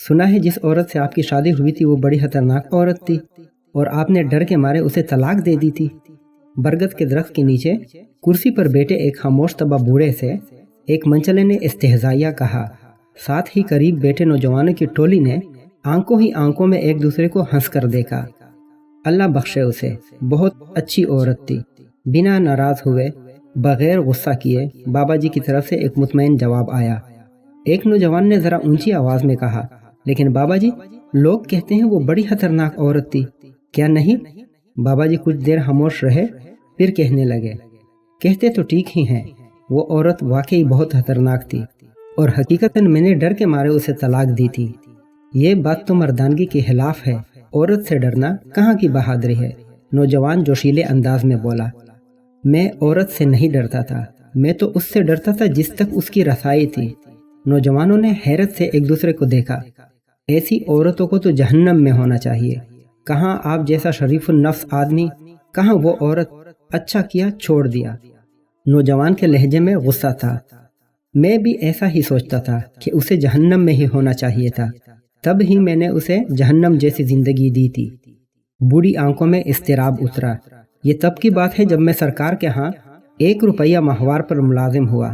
سنا ہے جس عورت سے آپ کی شادی ہوئی تھی وہ بڑی خطرناک عورت تھی اور آپ نے ڈر کے مارے اسے طلاق دے دی تھی۔ برگد کے درخت کے نیچے کرسی پر بیٹھے ایک خاموش طبع بوڑھے سے ایک منچلے نے استہزائیہ کہا۔ ساتھ ہی قریب بیٹھے نوجوانوں کی ٹولی نے آنکھوں ہی آنکھوں میں ایک دوسرے کو ہنس کر دیکھا۔ اللہ بخشے اسے، بہت اچھی عورت تھی۔ بنا ناراض ہوئے، بغیر غصہ کیے بابا جی کی طرف سے ایک مطمئن جواب آیا۔ ایک نوجوان نے ذرا اونچی آواز میں کہا، لیکن بابا جی لوگ کہتے ہیں وہ بڑی خطرناک عورت تھی، کیا نہیں؟ بابا جی کچھ دیر خاموش رہے، پھر کہنے لگے، کہتے تو ٹھیک ہی ہیں، وہ عورت واقعی بہت خطرناک تھی اور حقیقتاً میں نے ڈر کے مارے اسے طلاق دی تھی۔ یہ بات تو مردانگی کے خلاف ہے، عورت سے ڈرنا کہاں کی بہادری ہے؟ نوجوان جوشیلے انداز میں بولا، میں عورت سے نہیں ڈرتا تھا، میں تو اس سے ڈرتا تھا جس تک اس کی رسائی تھی۔ نوجوانوں نے حیرت سے ایک دوسرے کو دیکھا۔ ایسی عورتوں کو تو جہنم میں ہونا چاہیے، کہاں آپ جیسا شریف النفس آدمی، کہاں وہ عورت، اچھا کیا چھوڑ دیا۔ نوجوان کے لہجے میں غصہ تھا۔ میں بھی ایسا ہی سوچتا تھا کہ اسے جہنم میں ہی ہونا چاہیے تھا، تب ہی میں نے اسے جہنم جیسی زندگی دی تھی۔ بوڑھی آنکھوں میں اضطراب اترا۔ یہ تب کی بات ہے جب میں سرکار کے ہاں 1 روپیہ ماہوار پر ملازم ہوا۔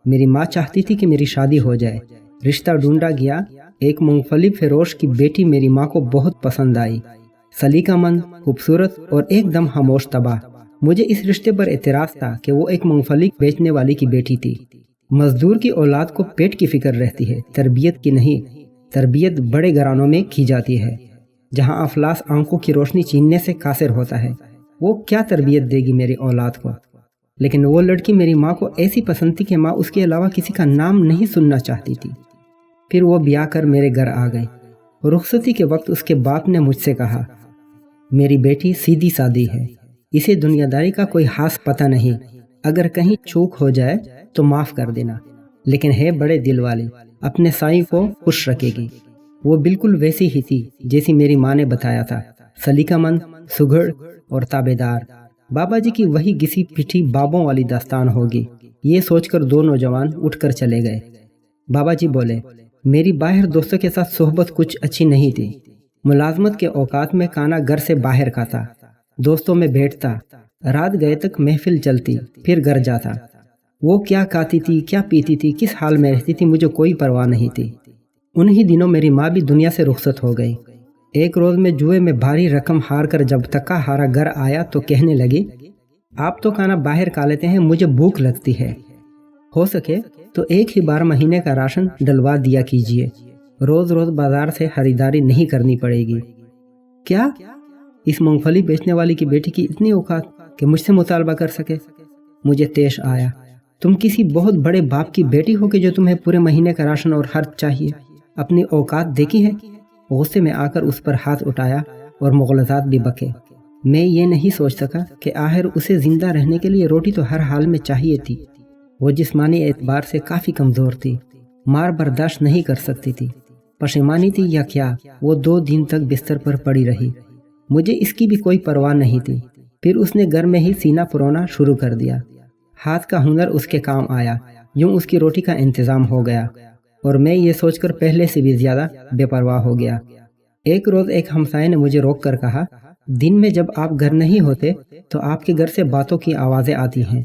میری ماں چاہتی تھی کہ میری شادی ہو جائے، رشتہ ڈھونڈا گیا۔ ایک مونگ پھلی فروش کی بیٹی میری ماں کو بہت پسند آئی، سلیقہ مند، خوبصورت اور ایک دم خاموش طبع۔ مجھے اس رشتے پر اعتراض تھا کہ وہ ایک مونگ پھلی بیچنے والی کی بیٹی تھی۔ مزدور کی اولاد کو پیٹ کی فکر رہتی ہے، تربیت کی نہیں۔ تربیت بڑے گھرانوں میں کی جاتی ہے، جہاں افلاس آنکھوں کی روشنی چیننے سے قاصر ہوتا ہے۔ وہ کیا تربیت دے گی میری اولاد کو؟ لیکن وہ لڑکی میری ماں کو ایسی پسند تھی کہ ماں اس کے علاوہ کسی کا نام نہیں سننا چاہتی تھی۔ پھر وہ بیاہ کر میرے گھر آ گئی۔ رخصتی کے وقت اس کے باپ نے مجھ سے کہا، میری بیٹی سیدھی سادی ہے، اسے دنیا داری کا کوئی خاص پتہ نہیں، اگر کہیں چوک ہو جائے تو معاف کر دینا، لیکن ہے بڑے دل والی، اپنے سائیں کو خوش رکھے گی۔ وہ بالکل ویسی ہی تھی جیسی میری ماں نے بتایا تھا، سلیقہ مند، سگڑ اور تابعدار۔ بابا جی کی وہی گسی پٹھی بابوں والی داستان ہوگی۔ یہ سوچ کر 2 نوجوان اٹھ کر چلے گئے۔ بابا جی بولے، میری باہر دوستوں کے ساتھ صحبت کچھ اچھی نہیں تھی۔ ملازمت کے اوقات میں کھانا گھر سے باہر کھاتا، دوستوں میں بیٹھتا، رات گئے تک محفل چلتی، پھر گھر جاتا۔ وہ کیا کھاتی تھی، کیا پیتی تھی، کس حال میں رہتی تھی، مجھے کوئی پرواہ نہیں تھی۔ انہی دنوں میری ماں بھی دنیا سے رخصت ہو گئی۔ ایک روز میں جوئے میں بھاری رقم ہار کر جب تکا ہارا گھر آیا تو کہنے لگی، آپ تو کھانا باہر کھا لیتے ہیں، مجھے بھوک لگتی ہے، ہو سکے تو ایک ہی بار مہینے کا راشن ڈلوا دیا کیجیے، روز روز بازار سے خریداری نہیں کرنی پڑے گی۔ کیا؟ اس مونگ پھلی بیچنے والی کی بیٹی کی اتنی اوقات کہ مجھ سے مطالبہ کر سکے؟ مجھے طیش آیا، تم کسی بہت بڑے باپ کی بیٹی ہو کہ جو تمہیں پورے مہینے کا راشن اور خرچ چاہیے؟ اپنی اوقات دیکھی ہے؟ غصے میں آ کر اس پر ہاتھ اٹھایا اور مغالطات بھی بکے۔ میں یہ نہیں سوچ سکا کہ آخر اسے زندہ رہنے کے لیے روٹی تو ہر حال میں چاہیے تھی۔ وہ جسمانی اعتبار سے کافی کمزور تھی، مار برداشت نہیں کر سکتی تھی۔ پشیمانی تھی یا کیا، وہ 2 دن تک بستر پر پڑی رہی۔ مجھے اس کی بھی کوئی پرواہ نہیں تھی۔ پھر اس نے گھر میں ہی سینہ پرونا شروع کر دیا۔ ہاتھ کا ہنر اس کے کام آیا، یوں اس کی روٹی کا انتظام ہو گیا، اور میں یہ سوچ کر پہلے سے بھی زیادہ بے پرواہ ہو گیا۔ ایک روز ایک ہمسائے نے مجھے روک کر کہا، دن میں جب آپ گھر نہیں ہوتے تو آپ کے گھر سے باتوں کی آوازیں آتی ہیں۔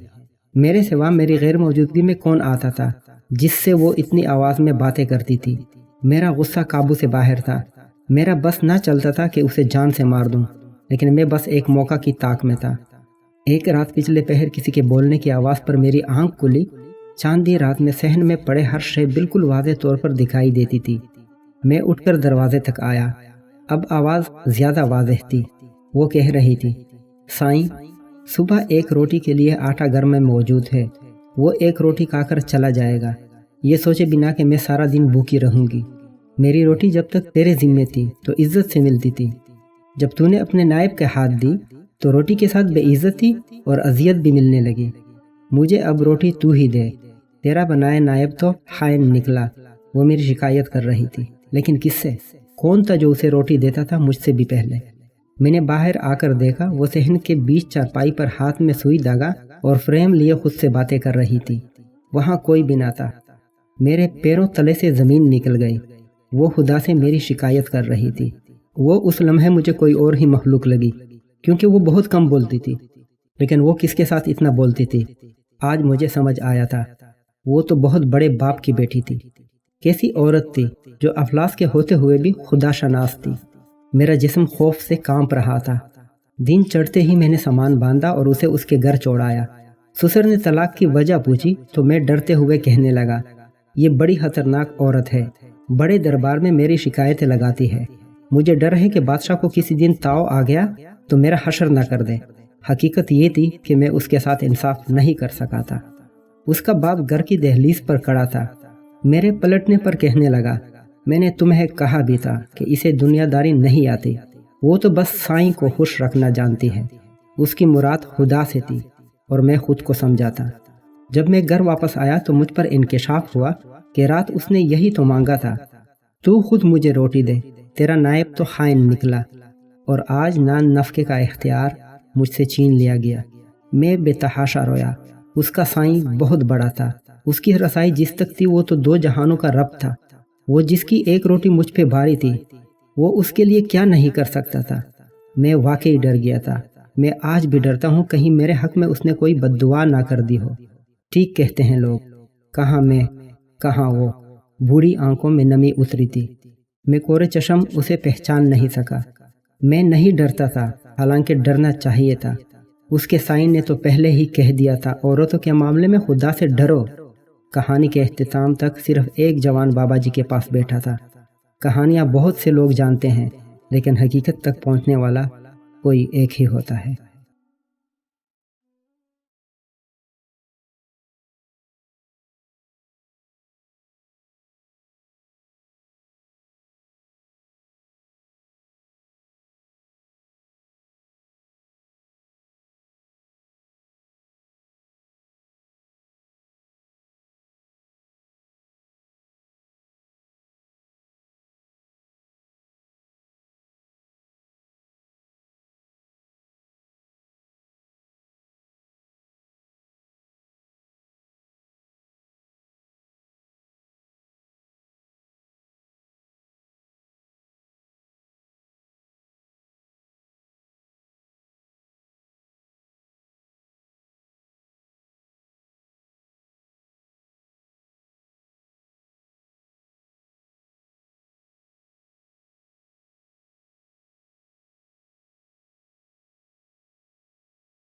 میرے سوا میری غیر موجودگی میں کون آتا تھا جس سے وہ اتنی آواز میں باتیں کرتی تھی؟ میرا غصہ قابو سے باہر تھا۔ میرا بس نہ چلتا تھا کہ اسے جان سے مار دوں، لیکن میں بس ایک موقع کی طاق میں تھا۔ ایک رات پچھلے پہر کسی کے بولنے کی آواز پر میری آنکھ کھلی۔ چاندی رات میں صحن میں پڑے ہر شے بالکل واضح طور پر دکھائی دیتی تھی۔ میں اٹھ کر دروازے تک آیا۔ اب آواز زیادہ واضح تھی۔ وہ کہہ رہی تھی، سائیں، صبح ایک روٹی کے لیے آٹا گھر میں موجود ہے، وہ ایک روٹی کھا کر چلا جائے گا، یہ سوچے بنا کہ میں سارا دن بھوکی رہوں گی۔ میری روٹی جب تک تیرے ذمے تھی تو عزت سے ملتی تھی، جب تو نے اپنے نائب کے ہاتھ دی تو روٹی کے ساتھ بے عزتی اور اذیت بھی ملنے لگی۔ مجھے اب روٹی تو ہی دے، تیرا بنائے نائب تو خائن نکلا۔ وہ میری شکایت کر رہی تھی، لیکن کس سے؟ کون تھا جو اسے روٹی دیتا تھا مجھ سے بھی پہلے؟ میں نے باہر آ کر دیکھا، وہ صحن کے بیچ چارپائی پر ہاتھ میں سوئی دھاگا اور فریم لیے خود سے باتیں کر رہی تھی۔ وہاں کوئی بھی نہ تھا۔ میرے پیروں تلے سے زمین نکل گئی۔ وہ خدا سے میری شکایت کر رہی تھی۔ وہ اس لمحے مجھے کوئی اور ہی مخلوق لگی، کیونکہ وہ بہت کم بولتی تھی، لیکن وہ کس کے ساتھ اتنا بولتی تھی؟ آج مجھے سمجھ آیا تھا، وہ تو بہت بڑے باپ کی بیٹی تھی۔ کیسی عورت تھی جو افلاس کے ہوتے ہوئے بھی خدا شناس تھی۔ میرا جسم خوف سے کانپ رہا تھا۔ دن چڑھتے ہی میں نے سامان باندھا اور اسے اس کے گھر چھوڑایا۔ سسر نے طلاق کی وجہ پوچھی تو میں ڈرتے ہوئے کہنے لگا، یہ بڑی خطرناک عورت ہے، بڑے دربار میں میری شکایتیں لگاتی ہے۔ مجھے ڈر ہے کہ بادشاہ کو کسی دن تاؤ آ گیا تو میرا حشر نہ کر دے۔ حقیقت یہ تھی کہ میں اس کے ساتھ انصاف نہیں کر سکا تھا۔ اس کا باپ گھر کی دہلیز پر کھڑا تھا۔ میرے پلٹنے پر کہنے لگا، میں نے تمہیں کہا بھی تھا کہ اسے دنیا داری نہیں آتی، وہ تو بس سائیں کو خوش رکھنا جانتی ہے۔ اس کی مراد خدا سے تھی اور میں خود کو سمجھا تھا۔ جب میں گھر واپس آیا تو مجھ پر انکشاف ہوا کہ رات اس نے یہی تو مانگا تھا، تو خود مجھے روٹی دے، تیرا نائب تو خائن نکلا، اور آج نان نفقے کا اختیار مجھ سے چھین لیا گیا۔ میں بے تحاشا رویا۔ اس کا سائیں بہت بڑا تھا، اس کی رسائی جس تک تھی وہ تو دو جہانوں کا رب تھا۔ وہ جس کی ایک روٹی مجھ پہ بھاری تھی، وہ اس کے لیے کیا نہیں کر سکتا تھا۔ میں واقعی ڈر گیا تھا۔ میں آج بھی ڈرتا ہوں کہیں میرے حق میں اس نے کوئی بد دعا نہ کر دی ہو۔ ٹھیک کہتے ہیں لوگ، کہاں میں کہاں وہ۔ بوڑھی آنکھوں میں نمی اتری تھی۔ میں کورے چشم اسے پہچان نہیں سکا۔ میں نہیں ڈرتا تھا، حالانکہ ڈرنا چاہیے تھا۔ اس کے سائن نے تو پہلے ہی کہہ دیا تھا، عورتوں کے معاملے میں خدا سے ڈرو۔ کہانی کے اختتام تک صرف ایک جوان بابا جی کے پاس بیٹھا تھا۔ کہانیاں بہت سے لوگ جانتے ہیں، لیکن حقیقت تک پہنچنے والا کوئی ایک ہی ہوتا ہے۔